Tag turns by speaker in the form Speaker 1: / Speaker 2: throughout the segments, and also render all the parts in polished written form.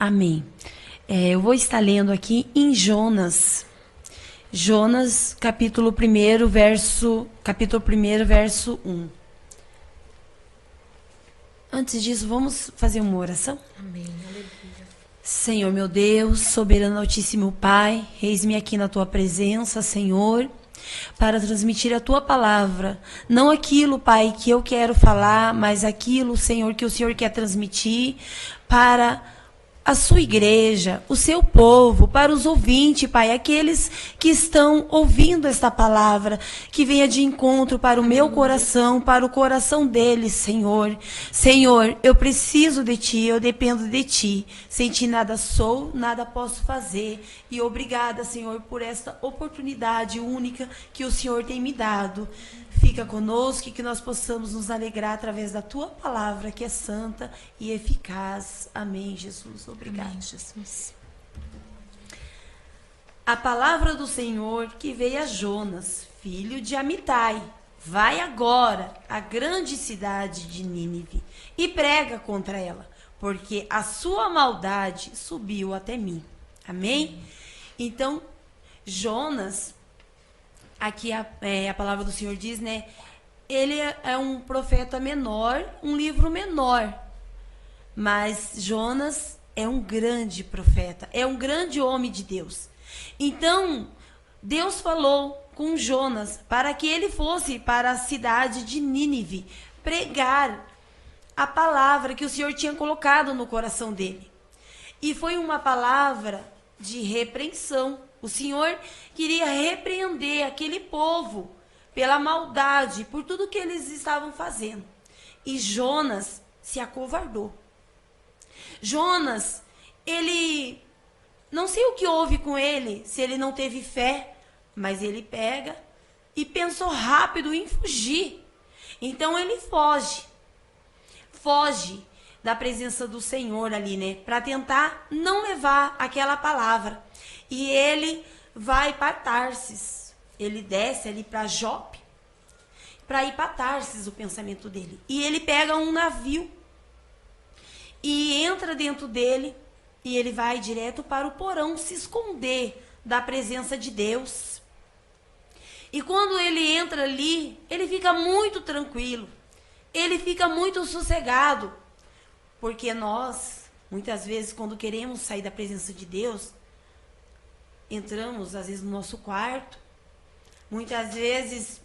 Speaker 1: Amém. Eu vou estar lendo aqui em Jonas. Jonas, capítulo 1, verso 1. Antes disso, vamos fazer uma oração?
Speaker 2: Amém. Aleluia.
Speaker 1: Senhor meu Deus, soberano altíssimo Pai, eis-me aqui na tua presença, Senhor, para transmitir a tua palavra. Não aquilo, Pai, que eu quero falar, mas aquilo, Senhor, que o Senhor quer transmitir para a sua igreja, o seu povo, para os ouvintes, Pai, aqueles que estão ouvindo esta palavra, que venha de encontro para o meu coração, para o coração deles, Senhor. Senhor, eu preciso de Ti, eu dependo de Ti. Sem Ti nada sou, nada posso fazer. E obrigada, Senhor, por esta oportunidade única que o Senhor tem me dado. Fica conosco e que nós possamos nos alegrar através da Tua palavra, que é santa e eficaz. Amém, Jesus. Obrigada.
Speaker 2: Amém, Jesus.
Speaker 1: A palavra do Senhor que veio a Jonas, filho de Amitai. Vai agora à grande cidade de Nínive e prega contra ela, porque a sua maldade subiu até mim. Amém? Então, Jonas... Aqui a palavra do Senhor diz, né? Ele é um profeta menor, um livro menor. Mas Jonas é um grande profeta, é um grande homem de Deus. Então, Deus falou com Jonas para que ele fosse para a cidade de Nínive pregar a palavra que o Senhor tinha colocado no coração dele. E foi uma palavra de repreensão. O Senhor queria repreender aquele povo pela maldade, por tudo que eles estavam fazendo. E Jonas se acovardou. Jonas, ele... Não sei o que houve com ele, se ele não teve fé, mas ele pega e pensou rápido em fugir. Então ele foge. Foge da presença do Senhor ali, né? Para tentar não levar aquela palavra. E ele vai para Tarsis. Ele desce ali para Jope, para ir para Tarsis, o pensamento dele. E ele pega um navio e entra dentro dele e ele vai direto para o porão se esconder da presença de Deus. E quando ele entra ali, ele fica muito tranquilo. Ele fica muito sossegado. Porque nós, muitas vezes, quando queremos sair da presença de Deus, entramos, às vezes, no nosso quarto. Muitas vezes,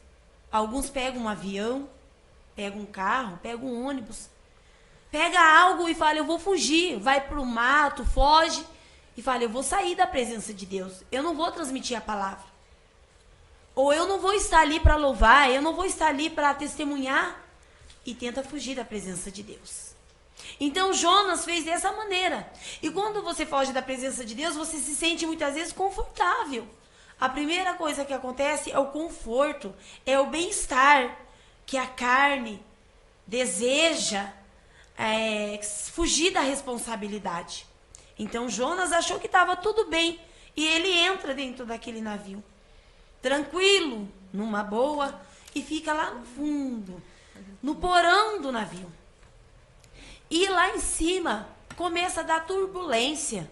Speaker 1: alguns pegam um avião, pegam um carro, pegam um ônibus. Pega algo e fala, eu vou fugir. Vai para o mato, foge. E fala, eu vou sair da presença de Deus. Eu não vou transmitir a palavra. Ou eu não vou estar ali para louvar, eu não vou estar ali para testemunhar. E tenta fugir da presença de Deus. Então Jonas fez dessa maneira. E quando você foge da presença de Deus, você se sente muitas vezes confortável. A primeira coisa que acontece é o conforto, é o bem-estar que a carne deseja, fugir da responsabilidade. Então Jonas achou que estava tudo bem e ele entra dentro daquele navio, tranquilo, numa boa, e fica lá no fundo, no porão do navio. E lá em cima começa a dar turbulência.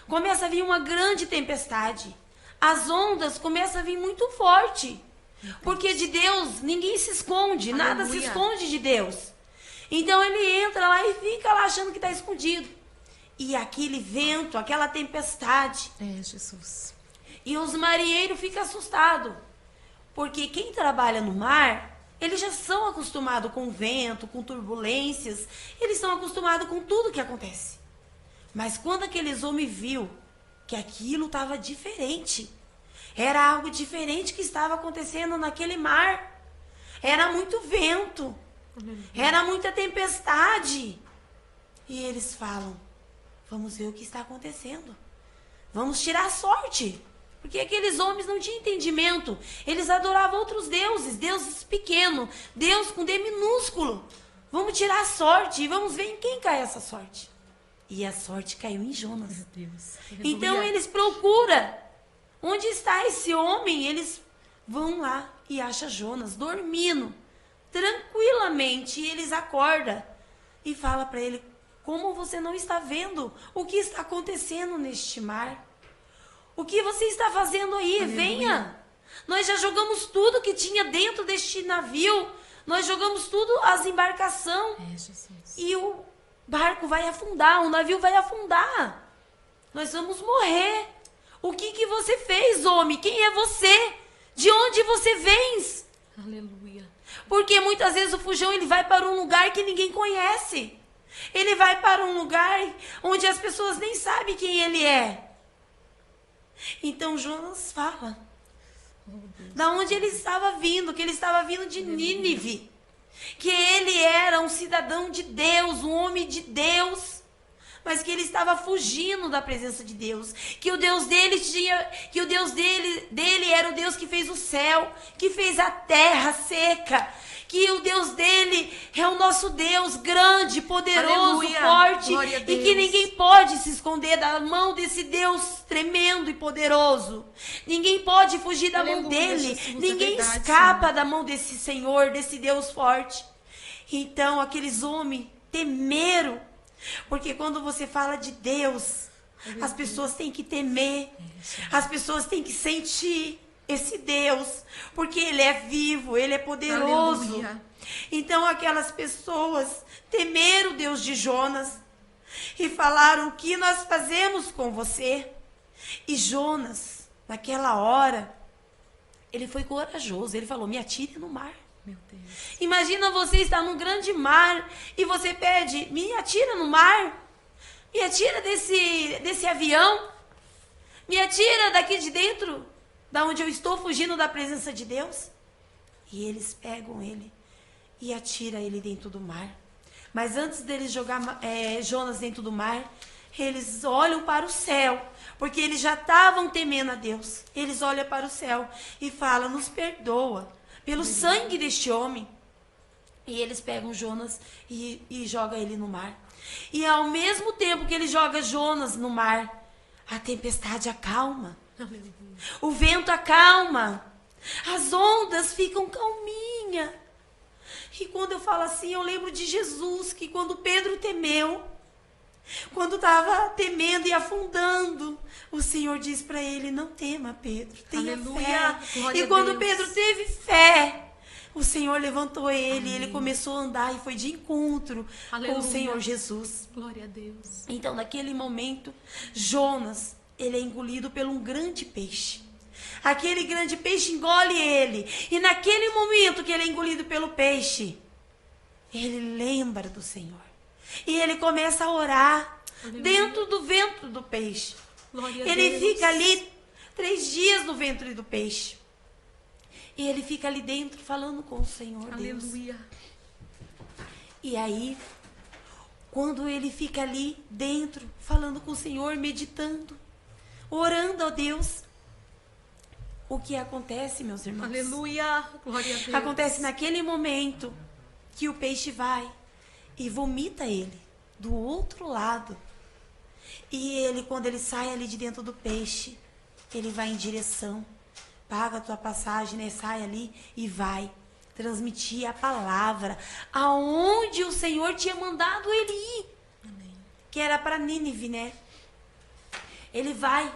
Speaker 1: Começa a vir uma grande tempestade. As ondas começam a vir muito forte. Porque de Deus ninguém se esconde.
Speaker 2: Aleluia.
Speaker 1: Nada se esconde de Deus. Então ele entra lá e fica lá achando que está escondido. E aquele vento, aquela tempestade.
Speaker 2: Jesus.
Speaker 1: E os marinheiros ficam assustados. Porque quem trabalha no mar... Eles já são acostumados com vento, com turbulências. Eles estão acostumados com tudo que acontece. Mas quando aqueles homens viu que aquilo estava diferente, era algo diferente que estava acontecendo naquele mar. Era muito vento. Era muita tempestade. E eles falam, vamos ver o que está acontecendo. Vamos tirar sorte. Porque aqueles homens não tinham entendimento. Eles adoravam outros deuses, deuses pequenos, Deus com D minúsculo. Vamos tirar a sorte e vamos ver em quem cai essa sorte. E a sorte caiu em Jonas.
Speaker 2: Meu Deus.
Speaker 1: Então eles procuram. Onde está esse homem? Eles vão lá e acham Jonas dormindo tranquilamente. E eles acordam e falam para ele, Como você não está vendo o que está acontecendo neste mar? O que você está fazendo aí?
Speaker 2: Aleluia.
Speaker 1: Venha! Nós já jogamos tudo que tinha dentro deste navio. Nós jogamos tudo, as embarcações.
Speaker 2: Jesus.
Speaker 1: E o barco vai afundar, o navio vai afundar. Nós vamos morrer. O que você fez, homem? Quem é você? De onde você vens?
Speaker 2: Aleluia.
Speaker 1: Porque muitas vezes o fujão ele vai para um lugar que ninguém conhece. Ele vai para um lugar onde as pessoas nem sabem quem ele é. Então Jonas fala da onde ele estava vindo, que ele estava vindo de Nínive, que ele era um cidadão de Deus, um homem de Deus, mas que ele estava fugindo da presença de Deus, que o Deus dele dele era o Deus que fez o céu, que fez a terra seca, que o Deus dele é o nosso Deus grande, poderoso,
Speaker 2: Aleluia.
Speaker 1: forte,
Speaker 2: Glória a
Speaker 1: e
Speaker 2: Deus.
Speaker 1: que ninguém pode se esconder da mão desse Deus tremendo e poderoso. Ninguém pode fugir da mão
Speaker 2: Aleluia,
Speaker 1: dele.
Speaker 2: Jesus, é
Speaker 1: Ninguém
Speaker 2: verdade,
Speaker 1: escapa
Speaker 2: Senhor.
Speaker 1: da mão desse Senhor, desse Deus forte. Então aqueles homens temeram, porque quando você fala de Deus, as pessoas têm que temer, as pessoas têm que sentir esse Deus, porque Ele é vivo, Ele é poderoso.
Speaker 2: Aleluia.
Speaker 1: Então aquelas pessoas temeram o Deus de Jonas e falaram: o que nós fazemos com você? E Jonas, naquela hora, ele foi corajoso, ele falou: me atire no mar.
Speaker 2: Meu Deus.
Speaker 1: Imagina você estar num grande mar e você pede: me atira no mar, me atira desse avião, me atira daqui de dentro, da onde eu estou fugindo da presença de Deus. E eles pegam ele e atiram ele dentro do mar. Mas antes deles jogar Jonas dentro do mar, eles olham para o céu, porque eles já estavam temendo a Deus. Eles olham para o céu e falam: nos perdoa pelo sangue deste homem. E eles pegam Jonas e jogam ele no mar. E ao mesmo tempo que ele joga Jonas no mar, a tempestade acalma.
Speaker 2: Aleluia.
Speaker 1: O vento acalma. As ondas ficam calminhas. E quando eu falo assim, eu lembro de Jesus, que quando Pedro temeu, quando estava temendo e afundando, o Senhor diz para ele: não tema, Pedro, tenha
Speaker 2: Aleluia.
Speaker 1: fé.
Speaker 2: Glória
Speaker 1: E
Speaker 2: a
Speaker 1: quando
Speaker 2: Deus.
Speaker 1: Pedro teve fé, o Senhor levantou ele,
Speaker 2: Amém.
Speaker 1: ele começou a andar e foi de encontro com
Speaker 2: Aleluia.
Speaker 1: o Senhor Jesus.
Speaker 2: Glória a Deus.
Speaker 1: Então, naquele momento, Jonas, ele é engolido por um grande peixe. Aquele grande peixe engole ele. E naquele momento que ele é engolido pelo peixe, ele lembra do Senhor. E ele começa a orar dentro do ventre do peixe.
Speaker 2: Glória a
Speaker 1: Ele
Speaker 2: Deus.
Speaker 1: fica ali 3 dias no ventre do peixe. E ele fica ali dentro falando com o Senhor Deus.
Speaker 2: Aleluia.
Speaker 1: E aí, quando ele fica ali dentro, falando com o Senhor, meditando, orando a Deus, o que acontece, meus irmãos?
Speaker 2: Aleluia. Glória a Deus.
Speaker 1: Acontece naquele momento que o peixe vai e vomita ele do outro lado. E ele, quando ele sai ali de dentro do peixe, ele vai em direção, paga a tua passagem, né? Sai ali e vai transmitir a palavra aonde o Senhor tinha mandado ele ir.
Speaker 2: Amém.
Speaker 1: Que era para Nínive, né? Ele vai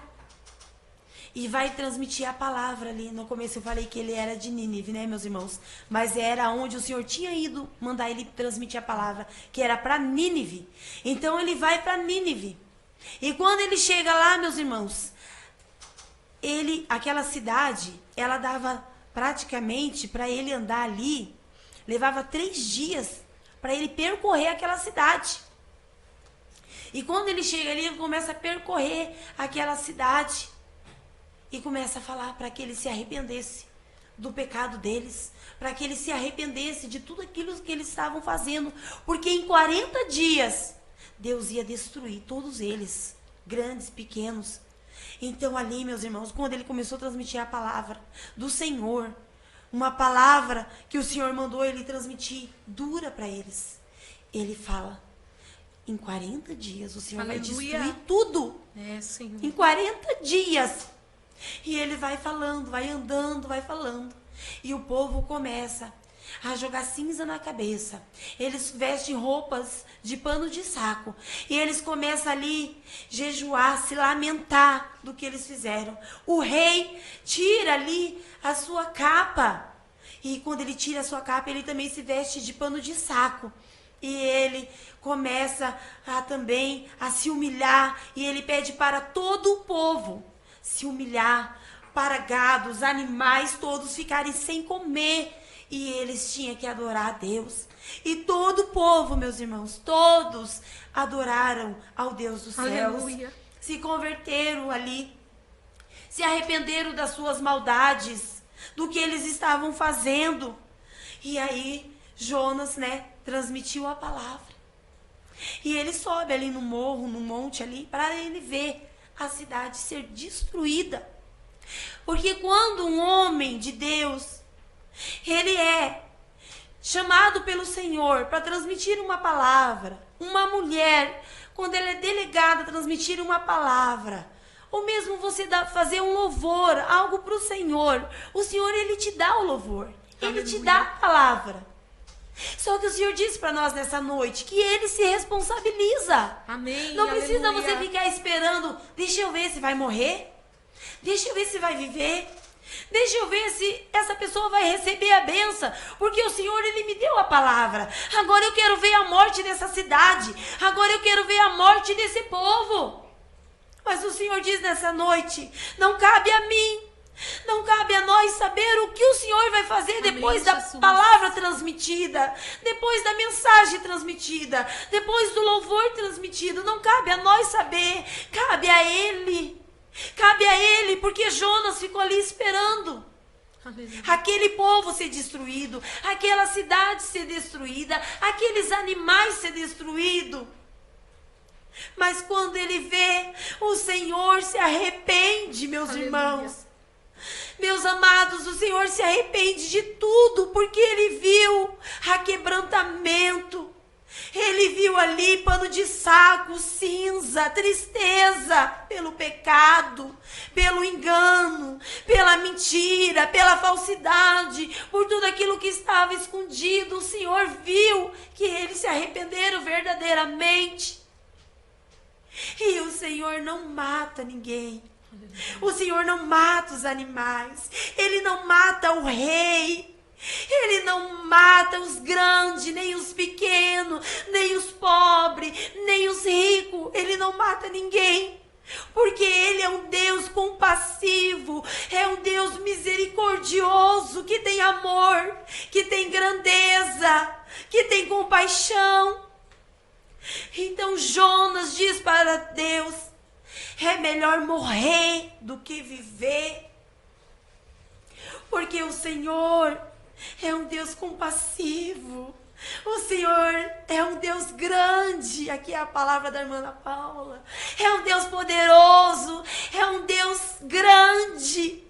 Speaker 1: e vai transmitir a palavra ali. No começo eu falei que ele era de Nínive, né, meus irmãos? Mas era onde o Senhor tinha ido mandar ele transmitir a palavra, que era para Nínive. Então ele vai para Nínive. E quando ele chega lá, meus irmãos, aquela cidade, ela dava praticamente para ele andar ali, levava 3 dias para ele percorrer aquela cidade. E quando ele chega ali, ele começa a percorrer aquela cidade e começa a falar para que ele se arrependesse do pecado deles, para que ele se arrependesse de tudo aquilo que eles estavam fazendo, porque em 40 dias Deus ia destruir todos eles, grandes, pequenos. Então ali, meus irmãos, quando ele começou a transmitir a palavra do Senhor, uma palavra que o Senhor mandou ele transmitir, dura para eles, ele fala: em 40 dias o Senhor vai
Speaker 2: Aleluia.
Speaker 1: destruir tudo.
Speaker 2: É, Senhor.
Speaker 1: Em 40 dias. E ele vai falando, vai andando, vai falando. E o povo começa a jogar cinza na cabeça. Eles vestem roupas de pano de saco. E eles começam ali jejuar, se lamentar do que eles fizeram. O rei tira ali a sua capa. E quando ele tira a sua capa, ele também se veste de pano de saco. E ele começa também a se humilhar. E ele pede para todo o povo se humilhar, para gados, animais todos ficarem sem comer. E eles tinham que adorar a Deus. E todo o povo, meus irmãos, todos adoraram ao Deus dos céus.
Speaker 2: Aleluia.
Speaker 1: Se converteram ali. Se arrependeram das suas maldades, do que eles estavam fazendo. E aí, Jonas, transmitiu a palavra. E ele sobe ali no morro, no monte ali, para ele ver a cidade ser destruída. Porque quando um homem de Deus, ele é chamado pelo Senhor para transmitir uma palavra, uma mulher, quando ela é delegada a transmitir uma palavra, ou mesmo você fazer um louvor, algo para o Senhor ele te dá o louvor, ele te dá a palavra. Só que o Senhor disse para nós nessa noite que ele se responsabiliza.
Speaker 2: Amém.
Speaker 1: Não precisa
Speaker 2: Aleluia.
Speaker 1: você ficar esperando, deixa eu ver se vai morrer, deixa eu ver se vai viver, deixa eu ver se essa pessoa vai receber a bênção, porque o Senhor, ele me deu a palavra. Agora eu quero ver a morte dessa cidade, agora eu quero ver a morte desse povo. Mas o Senhor diz nessa noite, não cabe a mim, não cabe a nós saber o que o Senhor vai fazer depois da palavra transmitida, depois da mensagem transmitida, depois do louvor transmitido. Não cabe a nós saber, cabe a Ele. Cabe a Ele, porque Jonas ficou ali esperando.
Speaker 2: Aleluia.
Speaker 1: Aquele povo ser destruído, aquela cidade ser destruída, aqueles animais ser destruídos. Mas quando ele vê, o Senhor se arrepende, meus
Speaker 2: Aleluia.
Speaker 1: irmãos. Meus amados, o Senhor se arrepende de tudo, porque ele viu aquebrantamento. Ele viu ali pano de saco, cinza, tristeza pelo pecado, pelo engano, pela mentira, pela falsidade, por tudo aquilo que estava escondido. O Senhor viu que eles se arrependeram verdadeiramente. E o Senhor não mata ninguém. O Senhor não mata os animais. Ele não mata o rei. Ele não mata os grandes, nem os pequenos, nem os pobres, nem os ricos. Ele não mata ninguém. Porque Ele é um Deus compassivo, é um Deus misericordioso, que tem amor, que tem grandeza, que tem compaixão. Então Jonas diz para Deus, é melhor morrer do que viver. Porque o Senhor é um Deus compassivo. O Senhor é um Deus grande. Aqui é a palavra da irmã Ana Paula. É um Deus poderoso. É um Deus grande.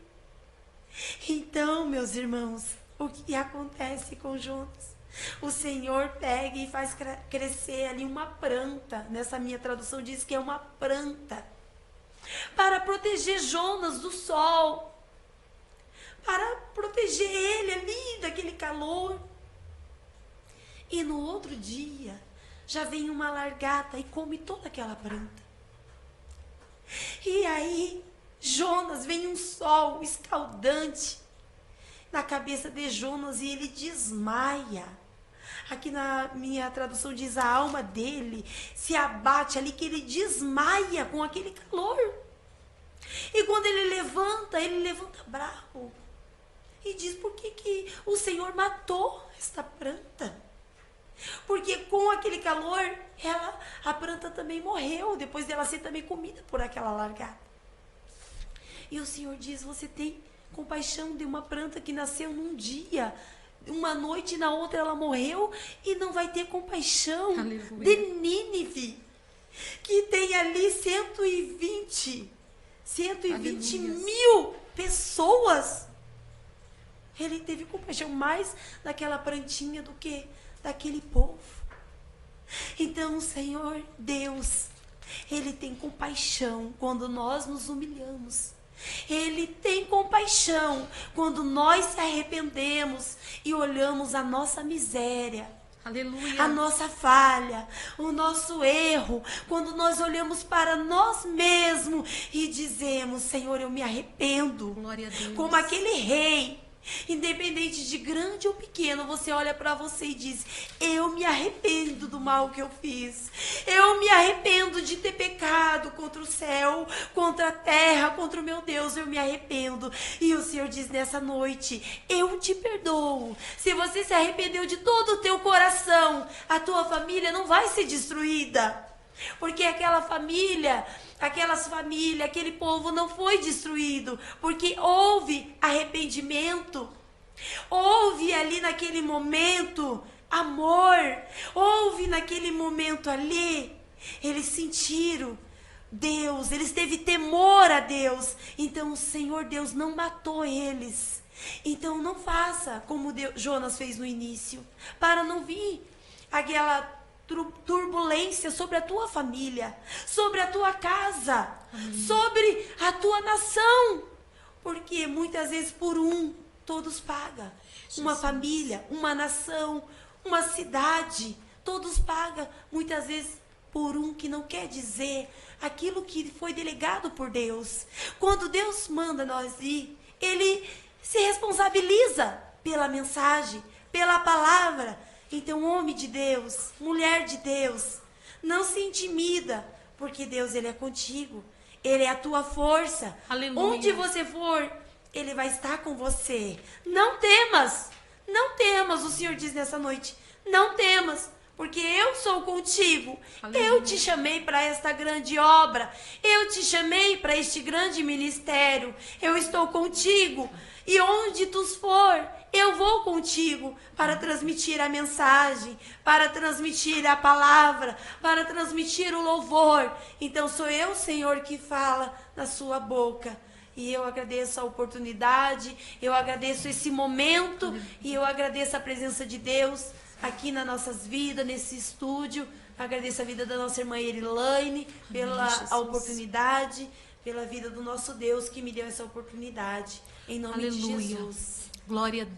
Speaker 1: Então, meus irmãos, o que acontece com Jonas? O Senhor pega e faz crescer ali uma planta. Nessa minha tradução diz que é uma planta. Para proteger Jonas do sol. Para proteger ele ali daquele calor. E no outro dia, já vem uma lagarta e come toda aquela planta. E aí, Jonas, vem um sol escaldante na cabeça de Jonas e ele desmaia. Aqui na minha tradução diz a alma dele se abate ali, que ele desmaia com aquele calor. E quando ele levanta bravo. E diz, por que o Senhor matou esta planta? Porque com aquele calor, a planta também morreu, depois dela ser também comida por aquela lagarta. E o Senhor diz, você tem compaixão de uma planta que nasceu num dia, uma noite e na outra ela morreu, e não vai ter compaixão
Speaker 2: Aleluia.
Speaker 1: de Nínive, que tem ali 120
Speaker 2: Aleluia.
Speaker 1: mil pessoas. Ele teve compaixão mais daquela plantinha do que daquele povo. Então o Senhor Deus, Ele tem compaixão quando nós nos humilhamos. Ele tem compaixão quando nós se arrependemos e olhamos a nossa miséria.
Speaker 2: Aleluia.
Speaker 1: A nossa falha, o nosso erro, quando nós olhamos para nós mesmos e dizemos, Senhor, eu me arrependo.
Speaker 2: Glória a Deus.
Speaker 1: Como aquele rei, independente de grande ou pequeno, você olha para você e diz, eu me arrependo do mal que eu fiz. Eu me arrependo de ter pecado contra o céu, contra a terra, contra o meu Deus, eu me arrependo. E o Senhor diz nessa noite, eu te perdoo. Se você se arrependeu de todo o teu coração, a tua família não vai ser destruída. Porque aquelas famílias, aquele povo não foi destruído, porque houve arrependimento, houve ali naquele momento amor, houve naquele momento ali, eles sentiram Deus, eles teve temor a Deus, então o Senhor Deus não matou eles. Então não faça como Jonas fez no início, para não vir aquela turbulência sobre a tua família, sobre a tua casa, sobre a tua nação, porque muitas vezes por todos pagam. Uma família, uma nação, uma cidade, todos pagam muitas vezes por que não quer dizer aquilo que foi delegado por Deus. Quando Deus manda nós ir, Ele se responsabiliza pela mensagem, pela palavra. Então, homem de Deus, mulher de Deus, não se intimida, porque Deus, Ele é contigo. Ele é a tua força.
Speaker 2: Aleluia.
Speaker 1: Onde você for, Ele vai estar com você. Não temas, não temas, o Senhor diz nessa noite, não temas, porque eu sou contigo. Aleluia. Eu te chamei para esta grande obra, eu te chamei para este grande ministério, eu estou contigo. E onde tu for, eu vou contigo para transmitir a mensagem, para transmitir a palavra, para transmitir o louvor. Então sou eu, Senhor, que fala na sua boca. E eu agradeço a oportunidade, eu agradeço esse momento e eu agradeço a presença de Deus aqui nas nossas vidas, nesse estúdio. Agradeço a vida da nossa irmã Elaine pela a oportunidade, pela vida do nosso Deus que me deu essa oportunidade. Em nome de Jesus.
Speaker 2: Glória a Deus.